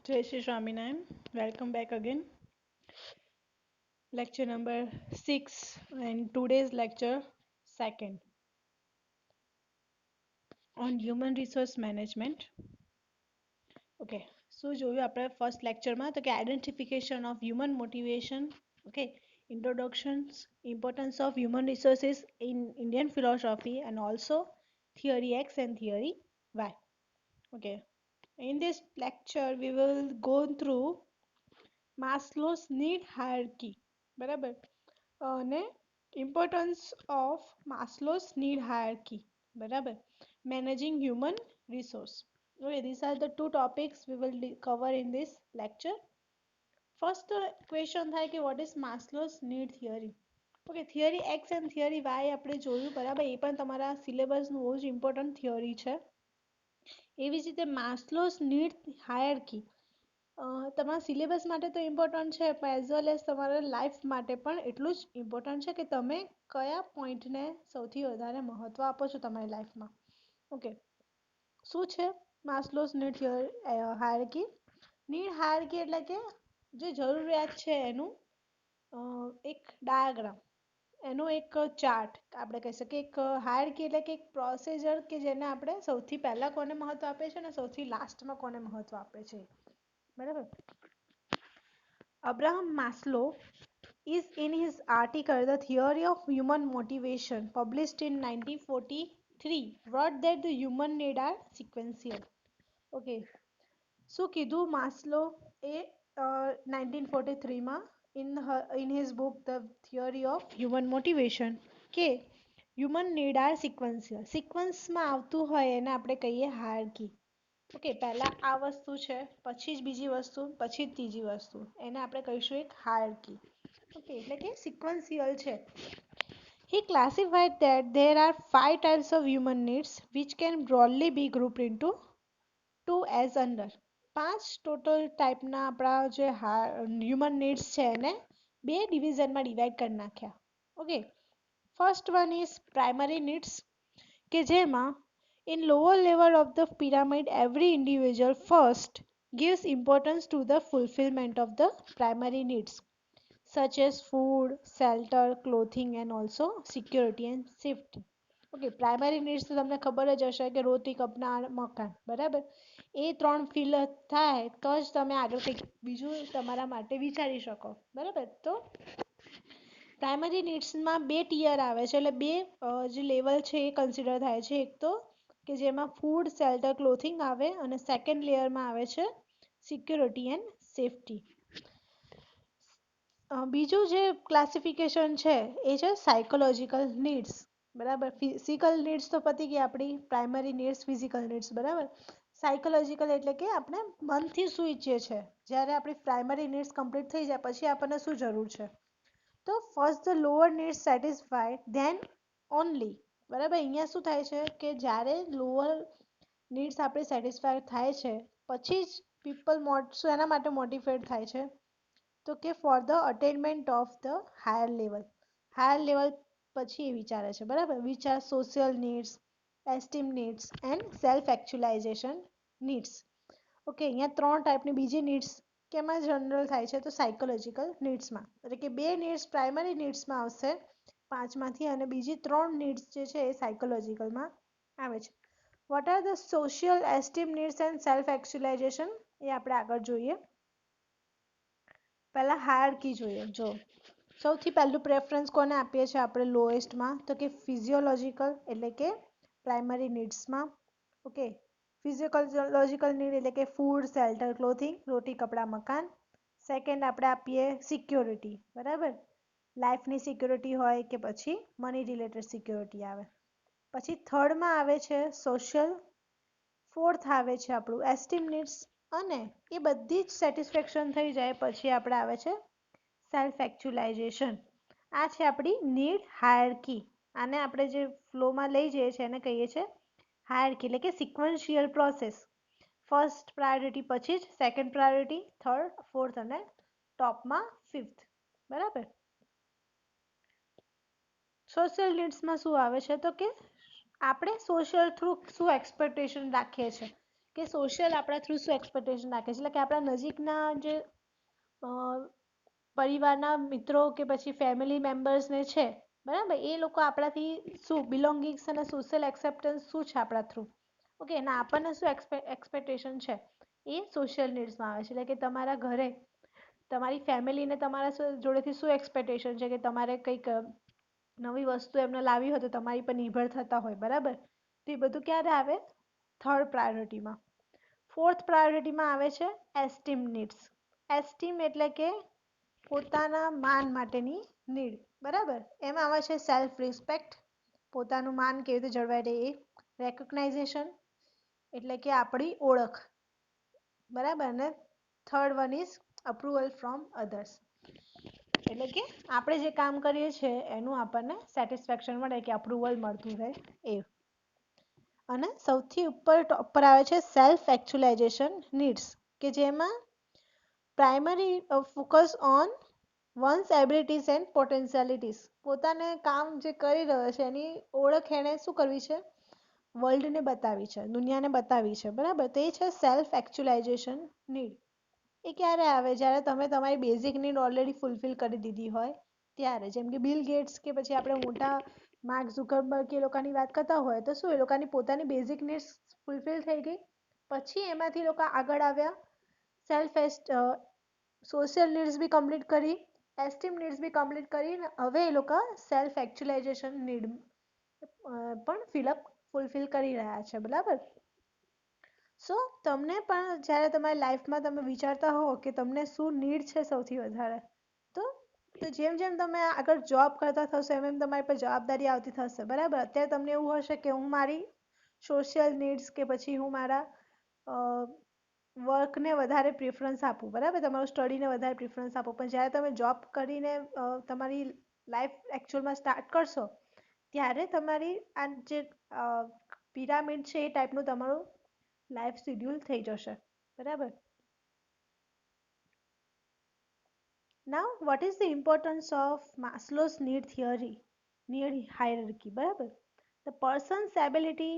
Jai Shri Swaminarayan. Welcome back again. Lecture number 6 and today's lecture second on human resource management. Okay. So જોયું આપણે first lecture માં તો કે identification of human motivation, okay, introductions, importance of human resources in Indian philosophy and also theory X and theory Y. Okay. In this lecture we will go through Maslow's need hierarchy. બરાબર અને importance of માસ્લોસ need હાયરકી બરાબર managing human resource. Okay, these are the two topics we will cover in this lecture. First question થાય કે what is Maslow's need theory? Okay theory X and theory Y આપણે જોયું બરાબર એ પણ તમારા સિલેબસનું બહુ જ ઇમ્પોર્ટન્ટ થિયરી છે. એવી જ રીતે માસ્લોસ નીડ હાયરકી તમારા સિલેબસ માટે તો ઇમ્પોર્ટન્ટ છે પણ એઝ વેલ એઝ તમારા લાઈફ માટે પણ એટલું જ ઇમ્પોર્ટન્ટ છે કે તમે કયા પોઈન્ટને સૌથી વધારે મહત્વ આપો છો તમારી લાઈફમાં. ઓકે શું છે માસ્લોસ નીડ હાયરકી? નીડ હાયરકી એટલે કે જે જરૂરિયાત છે એનું એક ડાયાગ્રામ, એનો એક ચાર્ટ આપણે કહી શકીએ. એક હાયરકી એટલે કે એક પ્રોસીજર કે જેને આપણે સૌથી પહેલા કોને મહત્વ આપે છે અને સૌથી લાસ્ટમાં કોને મહત્વ આપે છે. બરાબર. Abraham Maslow is in his article The Theory of Human Motivation published in 1943 wrote that the human need are sequential. Okay. શું કીધું માસ્લો એ 1943 માં in his book The Theory of Human Motivation કે human need are sequential. સિક્વન્સમાં આવતું હોય એને આપણે કહીએ હાયરકી. Okay પહેલા આ વસ્તુ છે પછી જ બીજી વસ્તુ પછી જ ત્રીજી વસ્તુ એને આપણે કહીશું એક હાયરકી. ઓકે એટલે કે સિક્વન્સિયલ છે. He classified that there are 5 types of human needs which can broadly be grouped into 2 as under. 5 total ટાઈપના આપણા જે હ્યુમન નીડ્સ છે એને બે ડિવિઝનમાં ડિવાઈડ કરી નાખ્યા. Okay first one is primary needs કે જેમાં in lower level of the pyramid, every individual first gives importance to the fulfillment of the primary needs such as food, shelter, clothing and also security and safety. Okay primary needs તો તમને ખબર જ હશે કે રોટી કપડા મકાન બરાબર એ ત્રણ ફિલ થાય તો જ તમે આગળ કંઈક બીજું તમારા માટે વિચારી શકો. બરાબર તો પ્રાઇમરી નીડ્સમાં બે ટિયર આવે છે એટલે બે જે લેવલ છે એ કન્સિડર થાય છે. એક તો કે જેમાં ફૂડ શેલ્ટર ક્લોથિંગ આવે અને સેકન્ડ લેયરમાં આવે છે સિક્યોરિટી એન્ડ સેફટી. બીજું જે ક્લાસિફિકેશન છે એ છે સાયકોલોજીકલ નીડ્સ. બરાબર ફિઝિકલ નીડ્સ તો પતી ગઈ આપણી પ્રાઇમરી નીડ્સ ફિઝિકલ નીડ્સ બરાબર. સાયકોલોજીકલ એટલે કે આપણે મનથી શું ઈચ્છીએ છીએ જ્યારે આપણી પ્રાઇમરી નીડ્સ કમ્પ્લીટ થઈ જાય પછી આપણને શું જરૂર છે. તો first the lower needs satisfied than only. બરાબર અહીંયા શું થાય છે કે જ્યારે લોઅર નીડ્સ આપણી સેટિસ્ફાય થાય છે પછી જ પીપલ એના માટે મોટિવેટ થાય છે તો કે for the attainment of the higher level. Higher level પછી એ વિચારે છે બરાબર which are social needs, esteem needs and self actualisation needs. Okay અહીંયા ત્રણ ટાઈપની બીજી નીડ્સ કેમાં જનરલ થાય છે તો સાયકોલોજીકલ નીડ્સમાં એટલે કે બે નીડ્સ પ્રાઇમરી નીડ્સમાં આવશે પાંચમાંથી અને બીજી ત્રણ નીડ્સ જે છે એ સાયકોલોજીકલમાં આવે છે. What are the social esteem needs and self actualisation એ આપણે આગળ જોઈએ. પહેલાં હાયરકી જોઈએ. જો સૌથી પહેલું પ્રેફરન્સ કોને આપીએ છીએ આપણે લોએસ્ટમાં તો કે ફિઝિયોલોજીકલ એટલે કે પ્રાઇમરી નીડ્સમાં. ઓકે ફિઝિયોલોજીકલ નીડ એટલે કે ફૂડ શેલ્ટર ક્લોથિંગ રોટી કપડાં મકાન. સેકન્ડ આપણે આપીએ સિક્યોરિટી બરાબર લાઈફની સિક્યોરિટી હોય કે પછી મની રિલેટેડ સિક્યોરિટી આવે. પછી થર્ડમાં આવે છે સોશિયલ. ફોર્થ આવે છે આપણું એસ્ટીમ નીડ્સ અને એ બધી જ સેટિસ્ફેક્શન થઈ જાય પછી આપણે આવે છે સેલ્ફ એકચ્યુલાઇઝેશન. આ છે આપણી નીડ હાયરકી. આને આપણે જે ફ્લોમાં લઈ જઈએ છીએ એને કહીએ છીએ હાયરકી એટલે કે સિક્વન્શિયલ પ્રોસેસ. ફર્સ્ટ પ્રાયોરિટી પછી જ સેકન્ડ પ્રાયોરિટી થર્ડ ફોર્થ અને ટોપમાં ફિફ્થ. બરાબર. સોશિયલ નીડ્સમાં શું આવે છે તો કે આપણે સોશિયલ થ્રુ શું એક્સપેક્ટેશન રાખીએ છીએ કે સોશિયલ આપણા થ્રુ શું એક્સપેક્ટેશન રાખે છે, એટલે કે આપણા નજીકના જે પરિવારના મિત્રો કે પછી ફેમિલી મેમ્બર્સને છે, બરાબર, એ લોકો આપણાથી શું બિલોંગિંગ્સ અને સોશિયલ એક્સેપ્ટન્સ શું છે આપણા થ્રુ, ઓકે, અને આપણને શું એક્સપેક્ટેશન છે એ સોશિયલ નીડ્સમાં આવે છે. એટલે કે તમારા ઘરે તમારી ફેમિલીને તમારા જોડેથી શું એક્સપેક્ટેશન છે કે તમારે કંઈક નવી વસ્તુ એમને લાવી હોય તો તમારી પર નિર્ભર થતા હોય, બરાબર, તો એ બધું ક્યારે આવે? થર્ડ પ્રાયોરિટીમાં. ફોર્થ પ્રાયોરિટીમાં આવે છે એસ્ટીમ નીડ્સ. એસ્ટીમ એટલે કે પોતાના માન માટેની નીડ, બરાબર, એમાં આવે છે સેલ્ફ રિસ્પેક્ટ, પોતાનું માન કેવી રીતે જળવાઈ રહે એ, રેકોગ્નાઇઝેશન એટલે કે આપણી ઓળખ, બરાબર, ને third one is approval from others, એટલે કે આપણે જે કામ કરીએ છીએ એનું આપણને સેટિસ્ફેક્શન મળે, કે અપ્રુવલ મળતું રહે એ. અને સૌથી ઉપર ટોપ પર આવે છે સેલ્ફ એક્ચ્યુઅલાઇઝેશન નીડ્સ, કે જેમાં primary focus on one's abilities and potentialities, પોતાને કામ જે કરી રહ્યો છે એની ઓળખ એણે શું કરવી છે? વર્લ્ડને બતાવી છે, દુનિયાને બતાવી છે, બરાબર, તો એ છે સેલ્ફ એક્ચ્યુઅલાઇઝેશન નીડ. એ ક્યારે આવે? જ્યારે તમે તમારી બેઝિક નીડ ઓલરેડી ફૂલફિલ કરી દીધી હોય ત્યારે. જેમ કે બિલ ગેટ્સ કે પછી આપણે મોટા માર્ક ઝુકરબર્ગ એ લોકોની વાત કરતા હોય તો શું એ લોકોની પોતાની બેઝિક નીડ્સ ફૂલફિલ થઈ ગઈ, પછી એમાંથી લોકો આગળ આવ્યા, સેલ્ફ સોશિયલ નીડ્સ બી કમ્પ્લીટ કરી, એસ્ટીમ નીડ્સ બી કમ્પ્લીટ કરીને હવે એ લોકો સેલ્ફ એક્ચ્યુઅલાઇઝેશન નીડ પણ ફૂલફિલ કરી રહ્યા છે, બરાબર. સો તમને પણ જ્યારે તમારી લાઈફમાં તમે વિચારતા હો કે તમને શું નીડ છે સૌથી વધારે, તો જેમ જેમ તમે આગળ જોબ કરતા થશો એમ એમ તમારી પર જવાબદારી આવતી થશે, બરાબર. અત્યારે તમને એવું હશે કે હું મારી સોશિયલ નીડ્સ કે પછી હું મારા વર્કને વધારે પ્રિફરન્સ આપું, બરાબર, તમારું સ્ટડીને વધારે પ્રિફરન્સ આપો, પણ જ્યારે તમે જોબ કરીને તમારી લાઈફ એકચ્યુઅલમાં સ્ટાર્ટ કરશો ત્યારે તમારી આ જે પિરામિડ છે એ ટાઈપનું તમારું લાઈફ શેડ્યુલ થઈ જશે, બરાબર. Now, what is the importance of Maslow's need theory, need hierarchy, બરાબર? The person's ability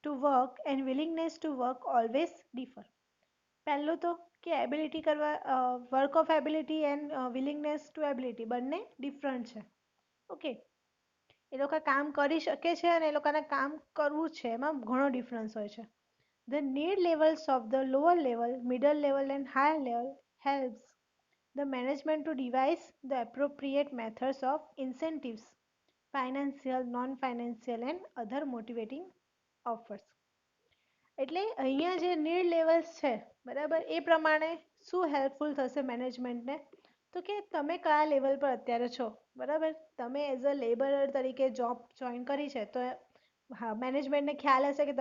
to work and willingness to work always differ. પહેલું તો કે એબિલિટી કરવા, work of ability and willingness to ability બંને different છે, okay. એ લોકો કામ કરી શકે છે અને એ લોકોને કામ કરવું છે, એમાં ઘણો ડિફરન્સ હોય છે. The need levels of the lower level, middle level and higher level helps the management to devise the appropriate methods of incentives, financial, non-financial and other motivating offers. એટલે અહીંયા જે નીડ લેવલ્સ છે, બરાબર, એ પ્રમાણે શું helpful થશે મેનેજમેન્ટને, તો કે તમે કયા લેવલ પર અત્યારે છો, બરાબર, તમે એઝ અ લેબરર તરીકે જોબ જોઈન કરી છે તો હા, મેનેજમેન્ટને ખ્યાલ હશે કે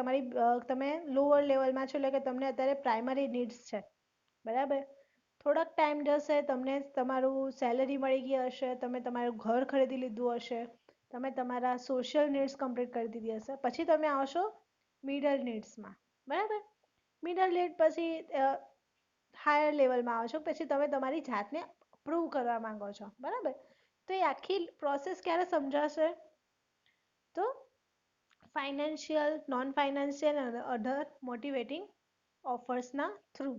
તમે લોઅર લેવલમાં છો, એટલે કે તમને અત્યારે પ્રાઇમરી નીડ્સ છે, બરાબર. થોડોક ટાઈમ જશે, તમને તમારું સેલરી મળી ગઈ હશે, તમે તમારું ઘર ખરીદી લીધું હશે, તમે તમારા સોશિયલ નીડ્સ કમ્પ્લીટ કરી દીધી હશે, પછી તમે આવશો મિડલ નીડ્સમાં, બરાબર. મિડલ નીડ પછી હાયર લેવલમાં આવો છો, પછી તમે તમારી જાતને પ્રૂવ કરવા માંગો છો, બરાબર. તો એ આખી પ્રોસેસ ક્યારે સમજાશે? તો ફાઇનાન્શિયલ, નોન ફાઇનાન્શિયલ અને અધર motivating ઓફર્સના through.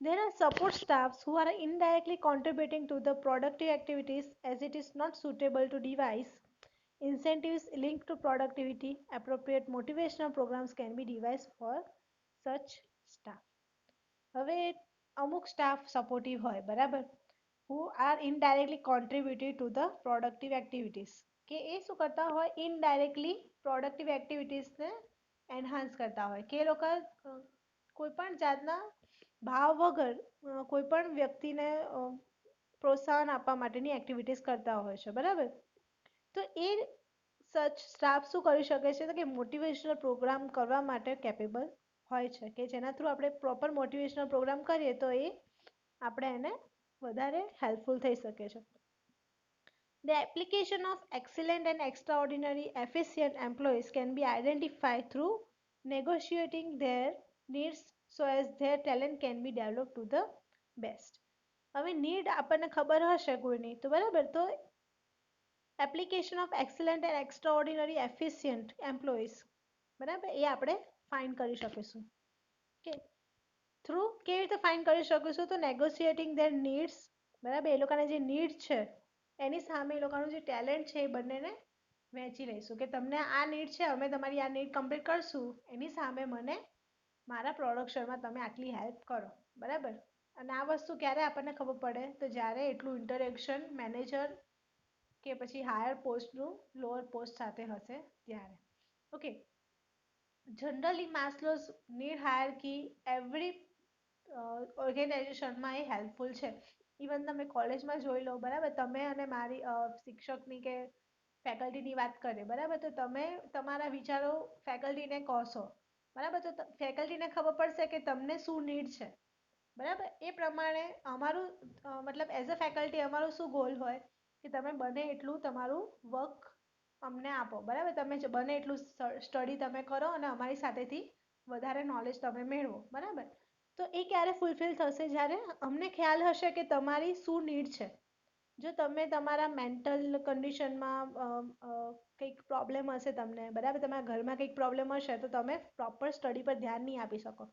There are support staffs who are indirectly contributing to the productive activities as it is not suitable to devise incentives linked to productivity. Appropriate motivational programs can be devised for such staff. હવે અમુક staff supportive હોય, બરાબર, who are indirectly contributing to the productive activities, કે એ શું કરતા હોય? Indirectly productive એક્ટિવિટીઝને enhance કરતા હોય, કે એ લોકો કોઈ પણ જાતના ભાવ વગર કોઈ પણ વ્યક્તિને પ્રોત્સાહન આપવા માટેની એક્ટિવિટીઝ કરતા હોય છે, બરાબર. તો એ સચ સ્ટાફ શું કરી શકે છે? તો કે મોટિવેશનલ પ્રોગ્રામ કરવા માટે કેપેબલ હોય છે, કે જેના થ્રુ આપણે પ્રોપર મોટિવેશનલ પ્રોગ્રામ કરીએ તો એ આપણે એને વધારે હેલ્પફુલ થઈ શકે છે. The application of excellent and extraordinary efficient employees can be identified through negotiating their needs so as their talent can be developed to the best. હવે નીડ આપણને ખબર હશે કોઈની, તો બરાબર, તો application of excellent and extraordinary efficient employees, બરાબર, એ આપણે ફાઇન્ડ કરી શકીશું. કે થ્રુ કેવી રીતે ફાઇન્ડ કરી શકીશું, તો નેગોશિએટિંગ ધેર નીડ્સ. બરાબર, એ લોકોના જે નીડ છે એની સામે એ લોકોનું જે ટેલેન્ટ છે એ બંનેને વહેંચી લઈશું કે તમને આ નીડ છે, અમે તમારી આ નીડ કમ્પ્લીટ કરશું, એની સામે મને મારા પ્રોડક્શનમાં તમે આટલી હેલ્પ કરો. બરાબર, અને આ વસ્તુ ક્યારે આપણને ખબર પડે, તો જ્યારે એટલું ઇન્ટરેક્શન મેનેજર કે પછી હાયર પોસ્ટનું લોઅર પોસ્ટ સાથે હશે ત્યારે. ઓકે, જનરલી માસ્લોઝ નીડ હાયરકી એવરી ઓર્ગેનાઇઝેશનમાં એ હેલ્પફુલ છે. ઇવન તમે કોલેજમાં જોઈ લો, બરાબર, તમે અને મારી શિક્ષકની કે ફેકલ્ટીની વાત કરીએ, બરાબર, તો તમે તમારા વિચારો ફેકલ્ટીને કહશો. બરાબર, તો ફેકલ્ટીને ખબર પડશે કે તમને શું નીડ છે. બરાબર, એ પ્રમાણે અમારું મતલબ એઝ અ ફેકલ્ટી અમારું શું ગોલ હોય કે તમે બને એટલું તમારું વર્ક અમને આપો. બરાબર, તમે બને એટલું સ્ટડી તમે કરો અને અમારી સાથેથી વધારે નોલેજ તમે મેળવો. બરાબર, તો એ ક્યારે ફૂલફિલ થશે, જ્યારે અમને ખ્યાલ હશે કે તમારી શું નીડ છે. જો તમે તમારા મેન્ટલ કન્ડિશનમાં કંઈક પ્રોબ્લેમ હશે તમને, બરાબર, તમારા ઘરમાં કંઈક પ્રોબ્લેમ હશે, તો તમે પ્રોપર સ્ટડી પર ધ્યાન નહીં આપી શકો.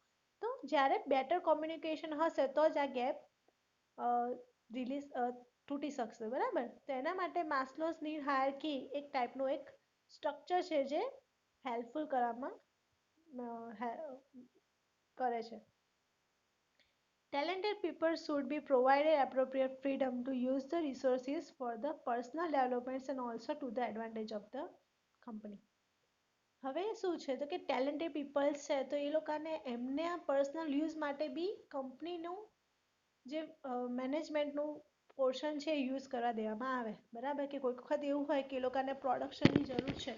તો જ્યારે બેટર કોમ્યુનિકેશન હશે તો જ આ ગેપ રિલીઝ તૂટી શકશે. બરાબર, તો એના માટે માસ્લોઝ નીડ હાયરકી એક ટાઈપનું એક સ્ટ્રક્ચર છે જે હેલ્પફુલ કરવામાં કરે છે. Talented people should be provided appropriate freedom to use the resources for the personal developments and also to the advantage of the company. હવે શું છે તો કે ટેલેન્ટેડ પીપલ્સ છે તો એ લોકોને એમને આ પર્સનલ યુઝ માટે બી કંપનીનું જે મેનેજમેન્ટનું પોર્શન છે એ યુઝ કરવા દેવામાં આવે. બરાબર, કે કોઈક વખત એવું હોય કે એ લોકોને પ્રોડક્શનની જરૂર છે,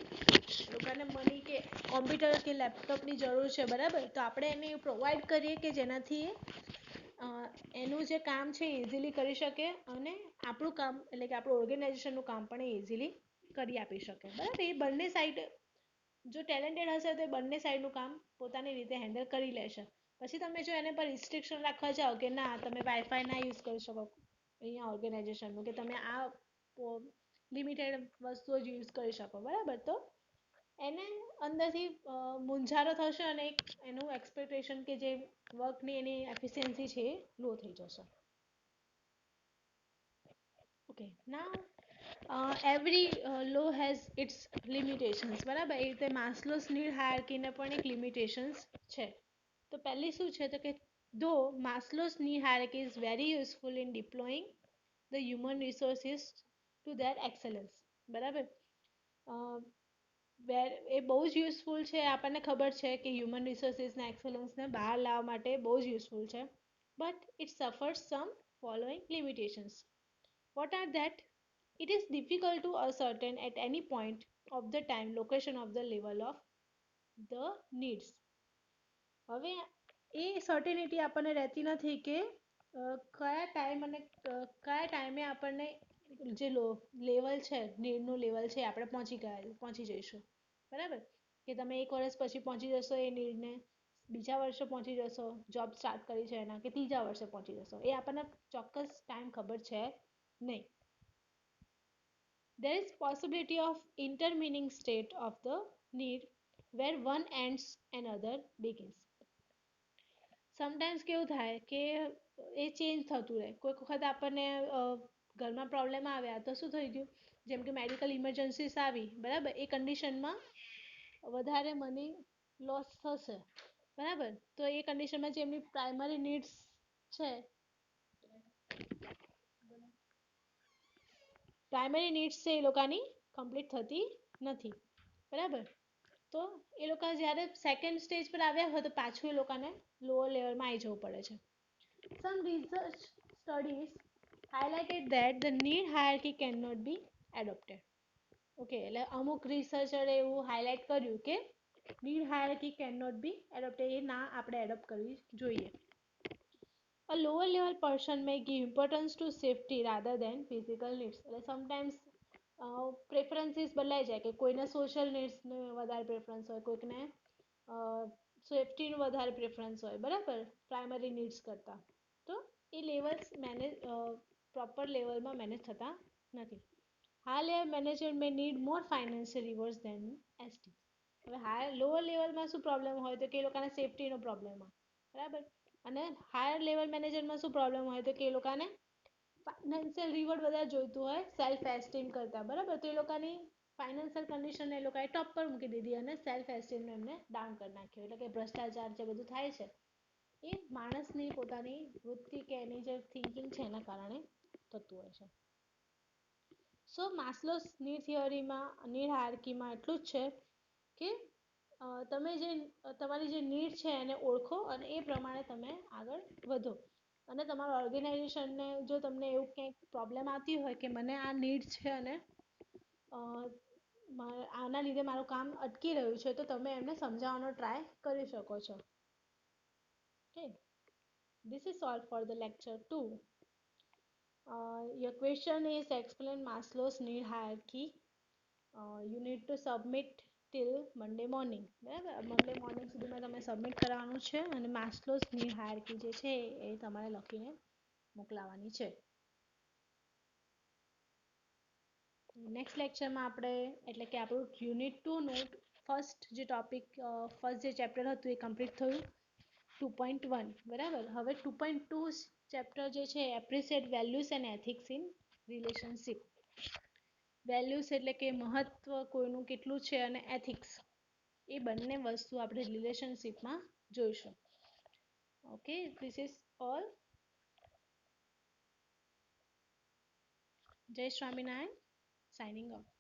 એ લોકોને મની કે કોમ્પ્યુટર કે લેપટોપની જરૂર છે. બરાબર, તો આપણે એને પ્રોવાઈડ કરીએ કે જેનાથી એનું જે કામ છે એ ઇઝીલી કરી શકે અને આપણું કામ એટલે કે આપણું ઓર્ગેનાઇઝેશનનું કામ પણ એ ઇઝીલી કરી આપી શકે. બરાબર, એ બંને સાઈડ જો ટેલેન્ટેડ હશે તો એ બંને સાઈડનું કામ પોતાની રીતે હેન્ડલ કરી લેશે. પછી તમે જો એને પર રિસ્ટ્રિક્શન રાખવા જાઓ કે ના તમે વાઈફાઈ ના યુઝ કરી શકો અહીંયા ઓર્ગેનાઇઝેશનનું, કે તમે આ લિમિટેડ વસ્તુઓ જ યુઝ કરી શકો. બરાબર, તો એને અંદરથી મૂંઝારો થશે અને એક એનું એક્સપેક્ટેશન કે જે વર્કની એની એફિશિયન્સી છે એ લો થઈ જશે. Okay, now every law has its limitations. બરાબર, એ રીતે માસ્લોઝ નીડ હાયરકીને પણ એક લિમિટેશન્સ છે. તો પહેલી શું છે તો કે the Maslow's need hierarchy is very useful in deploying the human resources to their excellence. બરાબર, એ બહુ જ યુઝફુલ છે. આપણને ખબર છે કે હ્યુમન રિસોર્સિસના એક્સેલન્સને બહાર લાવવા માટે બહુ જ યુઝફુલ છે. But it suffers some following limitations. What are that? It is difficult to ascertain at any point of the time location of the level of the needs. હવે એ સર્ટેનિટી આપણને રહેતી નથી કે કયા ટાઈમ અને કયા ટાઈમે આપણને જે લેવલ છે નીડનું લેવલ છે આપણે પહોંચી જઈશું. બરાબર, કે તમે 1 વર્ષ પછી પહોંચી જશો એ નીડને, બીજા વર્ષે પહોંચી જશો, જોબ સ્ટાર્ટ કરી છે એના, કે ત્રીજા વર્ષે પહોંચી જશો, એ આપણને ચોક્કસ ટાઈમ ખબર છે નહીં. There is possibility of intervening state of the need where one ends and other begins. Sometimes કેવું થાય કે એ ચેન્જ થતું રહે. કોઈક વખત આપણને ઘરમાં પ્રોબ્લેમ આવ્યા તો શું થઈ ગયું, જેમ કે મેડિકલ ઇમરજન્સીસ આવી, બરાબર, એ કન્ડિશનમાં વધારે મની લોસ થશે. બરાબર, તો એ કન્ડિશનમાં જે એમની પ્રાઇમરી નીડ્સ છે, પ્રાઇમરી નીડ્સ છે એ લોકોની કમ્પ્લીટ થતી નથી. બરાબર, તો એ લોકો જ્યારે સેકન્ડ સ્ટેજ પર આવ્યા હોય તો પાછું એ લોકોને લોઅર લેવલમાં આવી જવું પડે છે. Some research studies highlighted that the need hierarchy cannot be adopted. Okay, એટલે અમુક રિસર્ચરે એવું હાઇલાઇટ કર્યું કે need hierarchy cannot be adopted, એ ના આપણે એડોપ્ટ કરવી જોઈએ. A lower level person may give importance to safety rather than physical needs. એટલે sometimes પ્રેફરન્સીસ બદલાઈ જાય કે કોઈને સોશિયલ નીડ્સને વધારે પ્રેફરન્સ હોય, કોઈકને સેફટીનું વધારે પ્રેફરન્સ હોય. બરાબર, પ્રાઇમરી નીડ્સ કરતાં. તો એ લેવલ્સ પ્રોપર લેવલમાં મેનેજ થતા નથી. High level manager may need more financial rewards than ST. હવે હાયર લોઅર લેવલમાં શું પ્રોબ્લેમ હોય તો કે એ લોકોને સેફટીનો પ્રોબ્લેમ હોય બરાબર અને હાયર લેવલ મેનેજરમાં શું પ્રોબ્લેમ હોય તો કે એ લોકોને ફાઇનાન્શિયલ રિવોર્ડ વધારે જોઈતું હોય સેલ્ફ એસ્ટીમ કરતા બરાબર તો એ લોકોની ફાઇનાન્શિયલ કન્ડિશન એ લોકોએ ટોપ પર મૂકી દીધી અને સેલ્ફ એસ્ટીમ એમને ડાઉન કરી નાખ્યું એટલે કે ભ્રષ્ટાચાર જે બધું થાય છે એ માણસની પોતાની વૃત્તિ કે એની જે થિંકિંગ છે એના કારણે થતું હોય છે સો માસ્લોસ ની થિયરીમાં નીડ હાયરાર્કીમાં એટલું જ છે કે તમે જે તમારી જે નીડ છે એને ઓળખો અને એ પ્રમાણે તમે આગળ વધો અને તમારા ઓર્ગેનાઇઝેશનને જો તમને એવું કંઈક પ્રોબ્લેમ આવતી હોય કે મને આ નીડ છે અને આના લીધે મારું કામ અટકી રહ્યું છે તો તમે એમને સમજાવવાનો ટ્રાય કરી શકો છો okay this is all for the lecture 2 your question is explain Maslow's need hierarchy you need to submit till Monday morning બરાબર મંડે મોર્નિંગ સુધીમાં તમે સબમિટ કરવાનું છે અને માસ્લોસ ની હાયરાર્કી જે છે એ તમારે લખીને મોકલાવાની છે નેક્સ્ટ લેક્ચરમાં આપણે એટલે કે આપણું યુનિટ 2 નું ફર્સ્ટ જે ટોપિક ફર્સ્ટ જે ચેપ્ટર હતું એ કમ્પ્લીટ થયું 2.1 બરાબર હવે 2.2 ચેપ્ટર જે છે appreciate values and ethics in relationship values એટલે કે મહત્વ કોઈનું કેટલું છે અને એથિક્સ એ બંને વસ્તુ આપણે રિલેશનશિપમાં જોઈશું ઓકે ધીસ ઇઝ ઓલ જય સ્વામિનારાયણ signing off